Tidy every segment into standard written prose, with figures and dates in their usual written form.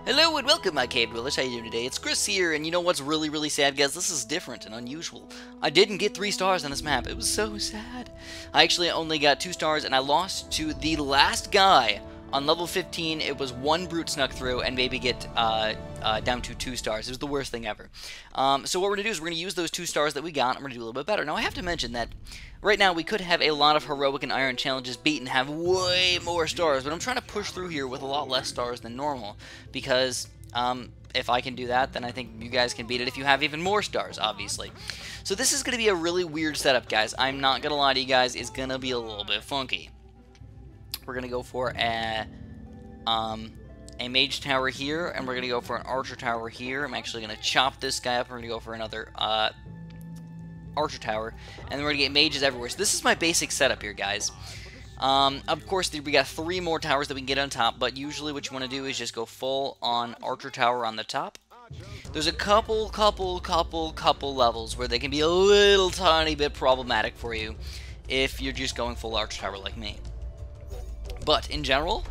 Hello and welcome, my cave dwellers. How you doing today? It's Chris here, and you know what's really sad, guys? This is different and unusual. I didn't get 3 stars on this map. It was so sad. I actually only got 2 stars, and I lost to the last guy on level 15. It was 1 brute snuck through and maybe get down to 2 stars. It was the worst thing ever. So what we're going to do is we're going to use those 2 stars that we got, and we're going to do a little bit better. Now, I have to mention that right now we could have a lot of heroic and iron challenges beat and have way more stars, but I'm trying to push through here with a lot less stars than normal, because if I can do that, then I think you guys can beat it if you have even more stars, obviously. So this is going to be a really weird setup, guys. I'm not going to lie to you guys, it's going to be a little bit funky. We're going to go for a mage tower here, and we're going to go for an archer tower here. I'm actually going to chop this guy up, and we're going to go for another archer tower, and then we're going to get mages everywhere. So this is my basic setup here, guys. Of course, we got 3 more towers that we can get on top, but usually what you want to do is just go full on archer tower on the top. There's a couple levels where they can be a little tiny bit problematic for you if you're just going full archer tower like me. But in general,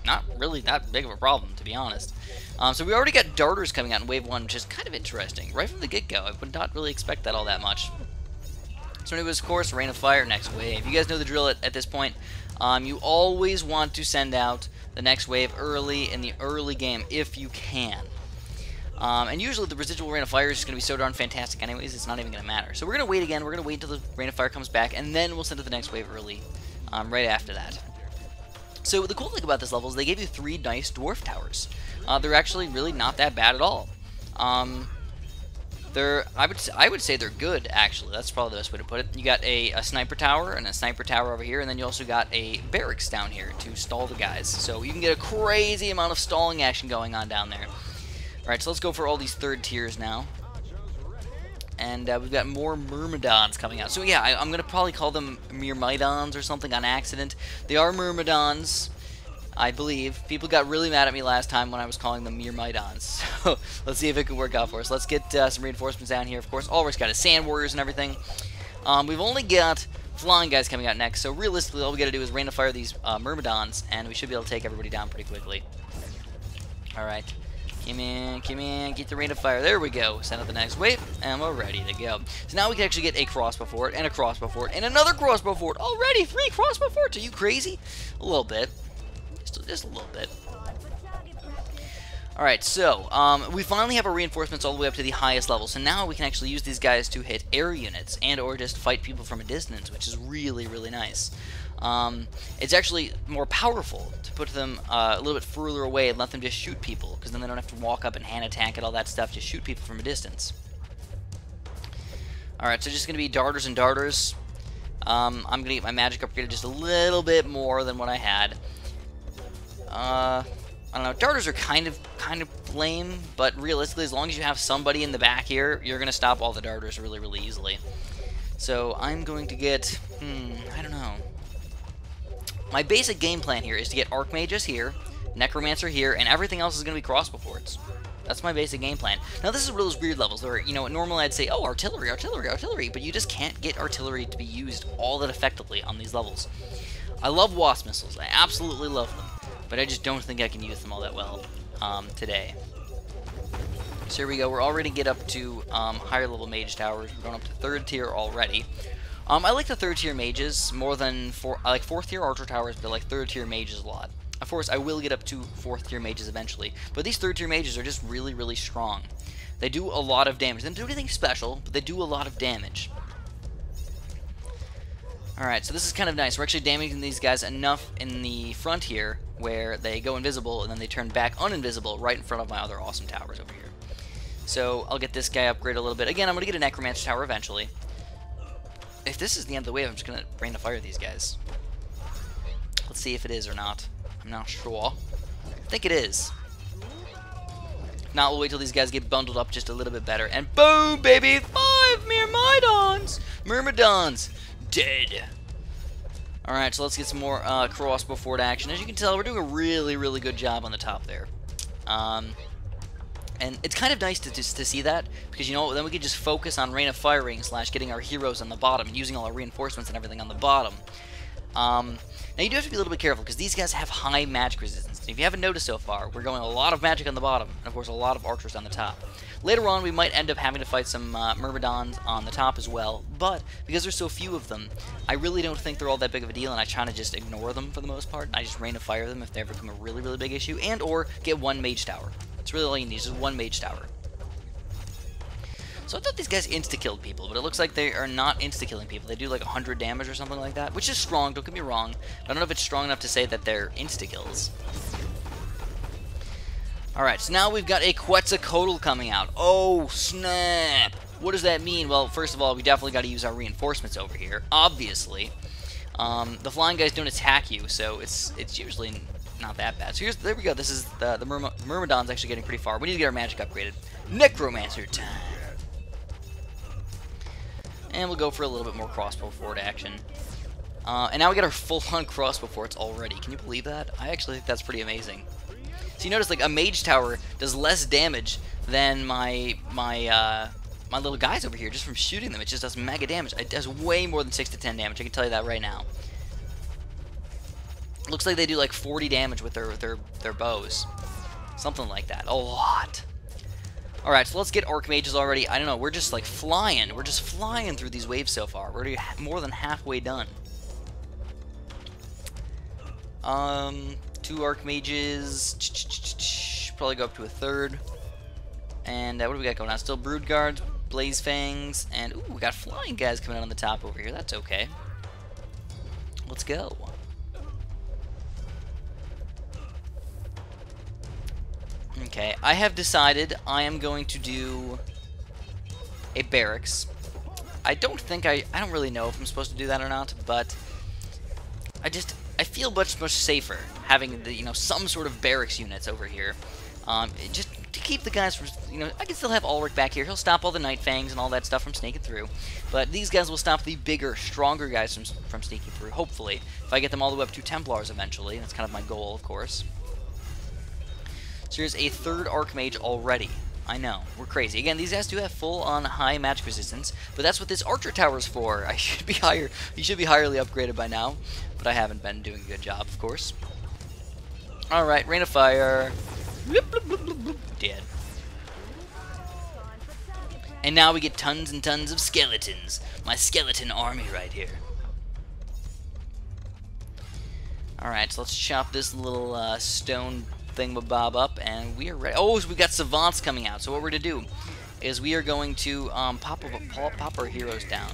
not really that big of a problem, to be honest. So we already got darters coming out in wave 1, which is kind of interesting. Right from the get-go, I would not really expect that all that much. So it was, of course, Rain of Fire next wave. You guys know the drill at this point. You always want to send out the next wave early in the early game, if you can. And usually the residual Rain of Fire is going to be so darn fantastic anyways, it's not even going to matter. So we're going to wait again. We're going to wait until the Rain of Fire comes back, and then we'll send out the next wave early, right after that. So the cool thing about this level is they gave you 3 nice dwarf towers. They're actually really not that bad at all. I would say they're good, actually. That's probably the best way to put it. You got a sniper tower and a sniper tower over here, and then you also got a barracks down here to stall the guys. So you can get a crazy amount of stalling action going on down there. Alright, so let's go for all these 3rd tiers now. And we've got more myrmidons coming out. So yeah, I'm going to probably call them myrmidons or something on accident. They are myrmidons, I believe. People got really mad at me last time when I was calling them myrmidons. So let's see if it can work out for us. Let's get some reinforcements down here, of course. Always got a sand warriors and everything. We've only got flying guys coming out next. So realistically, all we got to do is rain of fire these myrmidons, and we should be able to take everybody down pretty quickly. Alright. Come in, get the rain of fire. There we go. Send out the next wave, and we're ready to go. So now we can actually get a crossbow fort, and a crossbow fort, and another crossbow fort. Already 3 crossbow forts. Are you crazy? A little bit. Just a little bit. Alright, so we finally have our reinforcements all the way up to the highest level. So now we can actually use these guys to hit air units and or just fight people from a distance, which is really nice. It's actually more powerful to put them a little bit further away and let them just shoot people, because then they don't have to walk up and hand attack and all that stuff, just shoot people from a distance. Alright, so just going to be darters and darters. I'm going to get my magic upgraded just a little bit more than what I had. I don't know, darters are kind of lame, but realistically, as long as you have somebody in the back here, you're going to stop all the darters really easily. So I'm going to get, I don't know. My basic game plan here is to get Archmages here, Necromancer here, and everything else is going to be crossbow forts. That's my basic game plan. Now, this is one of those weird levels where, you know, normally I'd say, oh, artillery, but you just can't get artillery to be used all that effectively on these levels. I love wasp missiles. I absolutely love them, but I just don't think I can use them all that well today. So here we go. We're already get up to higher level mage towers. We're going up to 3rd tier already. I like the 3rd tier mages more than I like 4th tier archer towers, but I like 3rd tier mages a lot. Of course, I will get up to 4th tier mages eventually, but these 3rd tier mages are just really strong. They do a lot of damage. They don't do anything special, but they do a lot of damage. Alright, so this is kind of nice. We're actually damaging these guys enough in the front here where they go invisible and then they turn back uninvisible right in front of my other awesome towers over here. So I'll get this guy upgraded a little bit. Again, I'm going to get a Necromancer tower eventually. If this is the end of the wave, I'm just going to rain of fire these guys. Let's see if it is or not. I'm not sure. I think it is. If not, we'll wait till these guys get bundled up just a little bit better. And boom, baby! 5 myrmidons! Myrmidons! Dead! Alright, so let's get some more crossbow fort action. As you can tell, we're doing a really good job on the top there. And it's kind of nice to see that, because, you know, then we can just focus on rain of firing / getting our heroes on the bottom and using all our reinforcements and everything on the bottom. Now you do have to be a little bit careful, because these guys have high magic resistance. resistance. If you haven't noticed so far, we're going a lot of magic on the bottom, and of course a lot of archers on the top. Later on, we might end up having to fight some Myrmidons on the top as well, but because there's so few of them, I really don't think they're all that big of a deal, and I try to just ignore them for the most part. I just rain of fire them if they ever become a really, really big issue, and or get one mage tower. That's really all you need, just one mage tower. So I thought these guys insta-killed people, but it looks like they are not insta-killing people. They do like 100 damage or something like that, which is strong, don't get me wrong. I don't know if it's strong enough to say that they're insta-kills. Alright, so now we've got a Quetzalcoatl coming out. Oh, snap! What does that mean? Well, first of all, we definitely got to use our reinforcements over here, obviously. The flying guys don't attack you, so it's usually not that bad. So there we go. This is the Myrmidon's actually getting pretty far. We need to get our magic upgraded. Necromancer time! And we'll go for a little bit more crossbow forward action. And now we get our full-on crossbow forts already. Can you believe that? I actually think that's pretty amazing. So you notice, like, a mage tower does less damage than my little guys over here just from shooting them. It just does mega damage. It does way more than 6 to 10 damage. I can tell you that right now. Looks like they do like 40 damage with their bows. Something like that. A lot. Alright, so let's get Archmages already. I don't know, we're just like flying. We're just flying through these waves so far. We're already more than halfway done. 2 Archmages. Probably go up to a 3rd. And what do we got going on? Still Brood Guards, Blaze Fangs, and ooh, we got flying guys coming out on the top over here. That's okay. Let's go. Okay, I have decided I am going to do a barracks. I don't really know if I'm supposed to do that or not, but I feel much safer having the, some sort of barracks units over here. Just to keep the guys from, I can still have Ulrich back here. He'll stop all the Night Fangs and all that stuff from sneaking through. But these guys will stop the bigger, stronger guys from sneaking through, hopefully. If I get them all the way up to Templars eventually. That's kind of my goal, of course. So here's a 3rd Archmage already. I know, we're crazy. Again, these guys do have full-on high magic resistance, but that's what this Archer Tower is for. He should be highly upgraded by now, but I haven't been doing a good job, of course. Alright, Rain of Fire. Bloop, bloop, bloop, bloop, bloop. Dead. And now we get tons and tons of skeletons. My skeleton army right here. Alright, so let's chop this little stone thingamabob up, and we are ready. Oh, so we got savants coming out. So what we're going to do is we are going to pop our heroes down.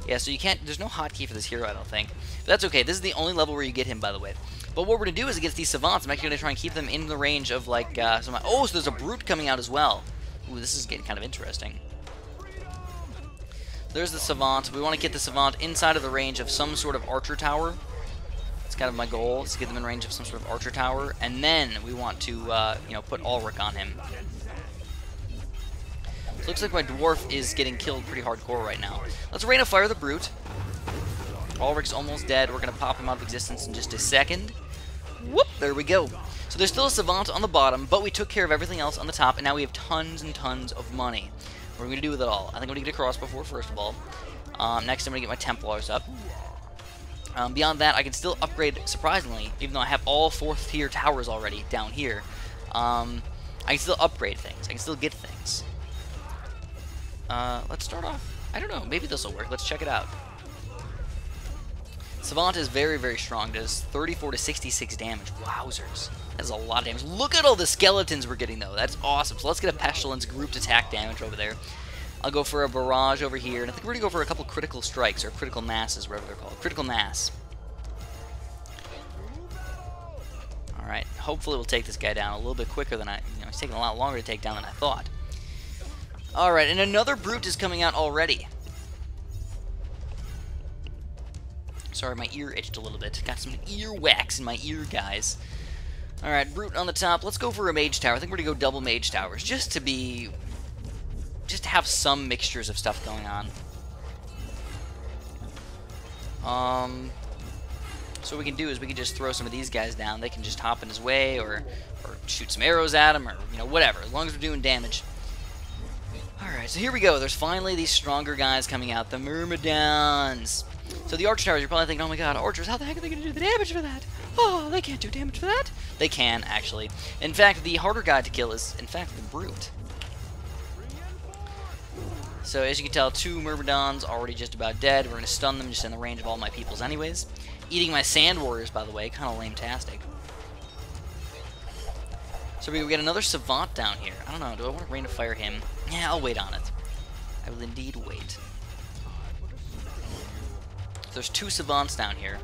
Yeah, so you can't, there's no hotkey for this hero, I don't think. But that's okay. This is the only level where you get him, by the way. But what we're going to do is against these savants, I'm actually going to try and keep them in the range of, like, oh, so there's a brute coming out as well. Ooh, this is getting kind of interesting. There's the savant. We want to get the savant inside of the range of some sort of archer tower. Kind of my goal is to get them in range of some sort of archer tower, and then we want to, put Ulrich on him. So looks like my dwarf is getting killed pretty hardcore right now. Let's Rain of Fire the brute. Ulrich's almost dead. We're gonna pop him out of existence in just a second. Whoop! There we go. So there's still a savant on the bottom, but we took care of everything else on the top, and now we have tons and tons of money. What are we gonna do with it all? I think I'm gonna get a crossbow first of all. Next, I'm gonna get my Templars up. Beyond that, I can still upgrade, surprisingly, even though I have all 4th tier towers already down here. I can still upgrade things. I can still get things. Let's start off. I don't know. Maybe this will work. Let's check it out. Savant is very, very strong. Does 34 to 66 damage. Wowzers. That's a lot of damage. Look at all the skeletons we're getting, though. That's awesome. So let's get a Pestilence grouped attack damage over there. I'll go for a barrage over here, and I think we're going to go for a couple critical strikes, or critical masses, whatever they're called. Critical mass. Alright, hopefully we'll take this guy down a little bit quicker than it's taking a lot longer to take down than I thought. Alright, and another brute is coming out already. Sorry, my ear itched a little bit. Got some ear wax in my ear, guys. Alright, brute on the top. Let's go for a mage tower. I think we're going to go double mage towers, just to have some mixtures of stuff going on. So what we can do is we can just throw some of these guys down. They can just hop in his way, or shoot some arrows at him, or whatever, as long as we're doing damage. Alright, so here we go. There's finally these stronger guys coming out, the Myrmidons. So the archer towers, you're probably thinking, oh my god, archers, how the heck are they going to do the damage for that? Oh, they can't do damage for that. They can, actually. In fact, the harder guy to kill is, in fact, the brute. So, as you can tell, 2 Myrmidons already just about dead. We're going to stun them just in the range of all my peoples anyways. Eating my Sand Warriors, by the way. Kind of lame-tastic. So we get another Savant down here. I don't know. Do I want to Rain of Fire him? Yeah, I'll wait on it. I will indeed wait. So there's 2 Savants down here.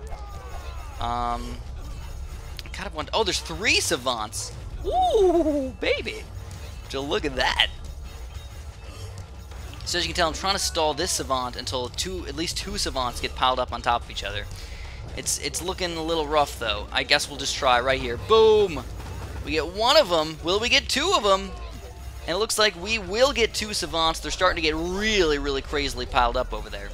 I kind of want... Oh, there's 3 Savants! Ooh, baby! So look at that. So as you can tell, I'm trying to stall this Savant until at least two Savants get piled up on top of each other. It's looking a little rough, though. I guess we'll just try right here. Boom! We get 1 of them. Will we get 2 of them? And it looks like we will get 2 Savants. They're starting to get really, really crazily piled up over there.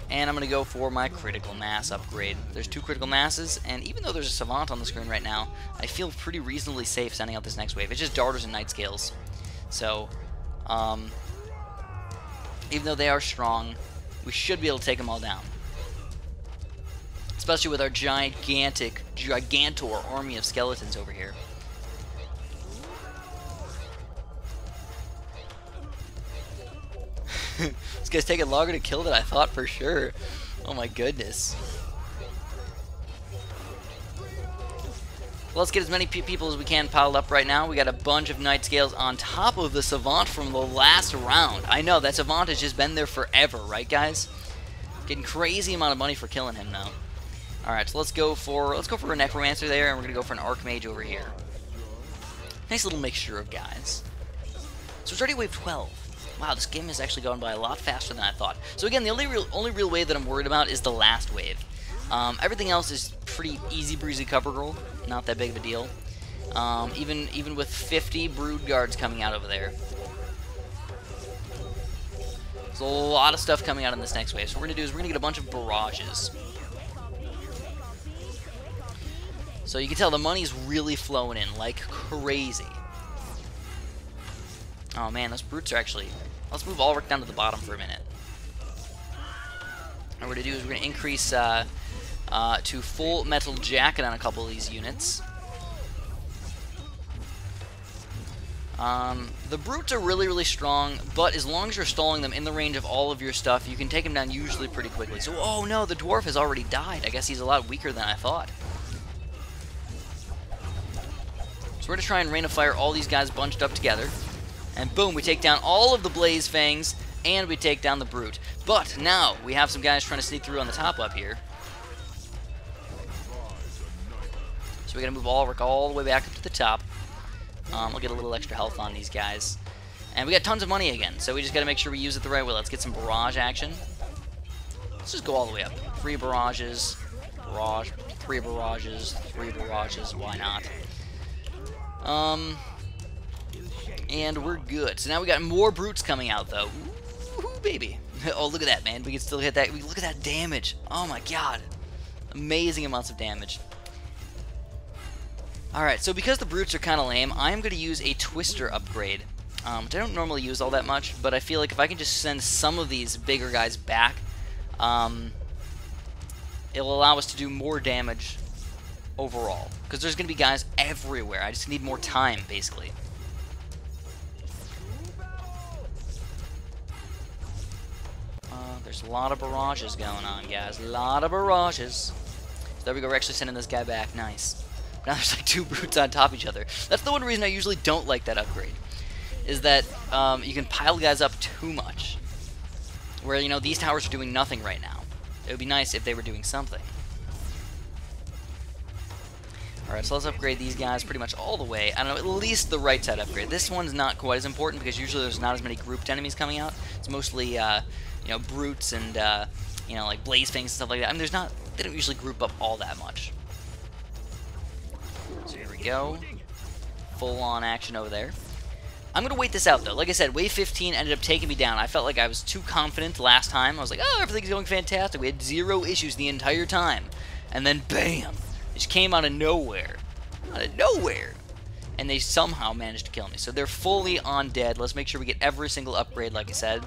And I'm going to go for my Critical Mass upgrade. There's 2 Critical Masses, and even though there's a Savant on the screen right now, I feel pretty reasonably safe sending out this next wave. It's just Darters and Night Scales. So, even though they are strong, we should be able to take them all down. Especially with our gigantor army of skeletons over here. This guy's taking longer to kill than I thought for sure. Oh my goodness. Let's get as many people as we can piled up right now. We got a bunch of Night Scales on top of the Savant from the last round. I know, that Savant has just been there forever, right guys? Getting crazy amount of money for killing him now. Alright, so let's go for a Necromancer there, and we're gonna go for an Archmage over here. Nice little mixture of guys. So it's already wave 12. Wow, this game is actually going by a lot faster than I thought. So again, the only real wave that I'm worried about is the last wave. Everything else is pretty easy breezy cover girl, not that big of a deal. Even with 50 Brood Guards coming out over there. There's a lot of stuff coming out in this next wave. So what we're gonna do is we're gonna get a bunch of barrages. So you can tell the money's really flowing in like crazy. Oh man, those brutes are actually... Let's move Ulrich down to the bottom for a minute. What we're going to do is we're going to increase to full metal jacket on a couple of these units. The brutes are really, really strong, but as long as you're stalling them in the range of all of your stuff, you can take them down usually pretty quickly. So, oh no, the dwarf has already died. I guess he's a lot weaker than I thought. So we're going to try and Rain of Fire all these guys bunched up together. And boom, we take down all of the Blaze Fangs, and we take down the Brute. But now, we have some guys trying to sneak through on the top up here. So we're going to move Ulrich all the way back up to the top. We'll get a little extra health on these guys. And we got tons of money again, so we just got to make sure we use it the right way. Let's get some barrage action. Let's just go all the way up. 3 barrages, 3 barrages, 3 barrages, why not? And we're good. So now we got more brutes coming out, though. Ooh, baby. Oh, look at that, man. We can still hit that. Look at that damage. Oh, my God. Amazing amounts of damage. Alright, so because the brutes are kind of lame, I'm going to use a Twister upgrade. Which I don't normally use all that much, but I feel like if I can just send some of these bigger guys back, it'll allow us to do more damage overall. Because there's going to be guys everywhere. I just need more time, basically. There's a lot of barrages going on, guys. A lot of barrages. So there we go. We're actually sending this guy back. Nice. Now there's like 2 brutes on top of each other. That's the one reason I usually don't like that upgrade. Is that you can pile guys up too much. Where, you know, these towers are doing nothing right now. It would be nice if they were doing something. Alright, so let's upgrade these guys pretty much all the way. I don't know, at least the right side upgrade. This one's not quite as important because usually there's not as many grouped enemies coming out. It's mostly, you know, brutes and, you know, like blaze fangs and stuff like that. I mean, they don't usually group up all that much. So here we go. Full-on action over there. I'm going to wait this out, though. Like I said, Wave 15 ended up taking me down. I felt like I was too confident last time. I was like, oh, everything's going fantastic. We had 0 issues the entire time. And then, bam! It just came out of nowhere. Out of nowhere! And they somehow managed to kill me. So they're fully on dead. Let's make sure we get every single upgrade, like I said.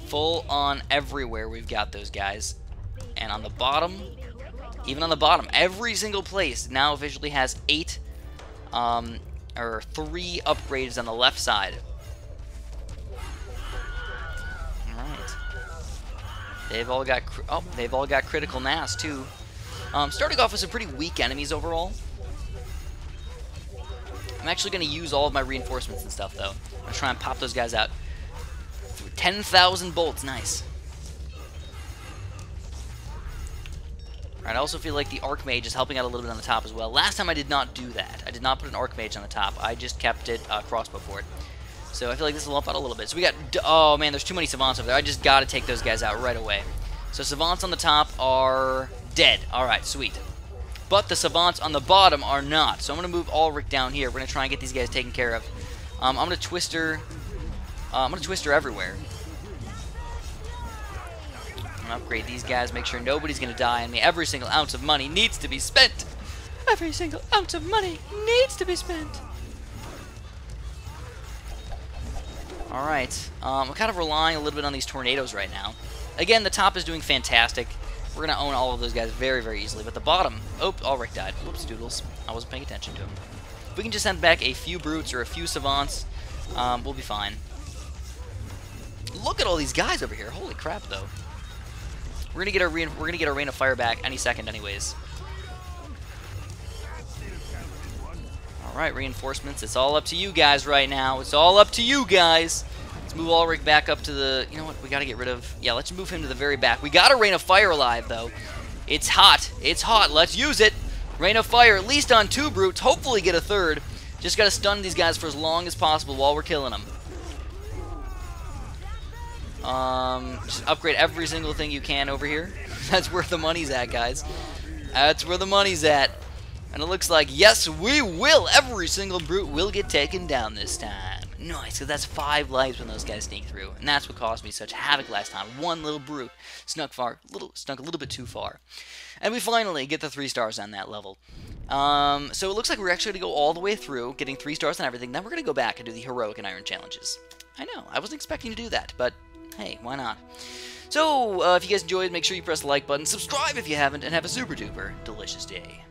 Full on everywhere we've got those guys. And on the bottom, even on the bottom, every single place now officially has 8, or 3 upgrades on the left side. Alright. They've all got critical mass, too. Starting off with some pretty weak enemies overall. I'm actually going to use all of my reinforcements and stuff, though. I'm going to try and pop those guys out. 10,000 bolts, nice. Alright, I also feel like the Archmage is helping out a little bit on the top as well. Last time I did not do that. I did not put an Archmage on the top. I just kept it crossbow for it. So I feel like this will help out a little bit. So we got... Oh, man, there's too many Savants over there. I just got to take those guys out right away. So Savants on the top are dead. Alright, sweet. But the Savants on the bottom are not. So I'm going to move Ulrich down here. We're going to try and get these guys taken care of. I'm going to Twister... I'm going to Twister everywhere. I'm going to upgrade these guys, make sure nobody's going to die on me. Every single ounce of money needs to be spent. Every single ounce of money needs to be spent. Alright, I'm kind of relying a little bit on these tornadoes right now. Again, the top is doing fantastic. We're going to own all of those guys very, very easily. But the bottom... Oh, Ulrich died. Whoops, doodles. I wasn't paying attention to him. If we can just send back a few brutes or a few savants, we'll be fine. Look at all these guys over here. Holy crap, though. We're gonna get our rain of fire back any second, anyways. All right, reinforcements. It's all up to you guys right now. It's all up to you guys. Let's move Ulrich back up to the... You know what? We gotta get rid of... Yeah, let's move him to the very back. We got a rain of fire alive, though. It's hot. It's hot. Let's use it. Rain of fire, at least on 2 brutes. Hopefully get a 3rd. Just gotta stun these guys for as long as possible while we're killing them. Just upgrade every single thing you can over here. That's where the money's at, guys. That's where the money's at. And it looks like, yes, we will. Every single brute will get taken down this time. Nice, because that's 5 lives when those guys sneak through. And that's what caused me such havoc last time. One little brute snuck a little bit too far. And we finally get the 3 stars on that level. So it looks like we're actually going to go all the way through, getting 3 stars and everything. Then we're going to go back and do the heroic and iron challenges. I know, I wasn't expecting to do that, but hey, why not? So, if you guys enjoyed, make sure you press the like button, subscribe if you haven't, and have a super duper delicious day.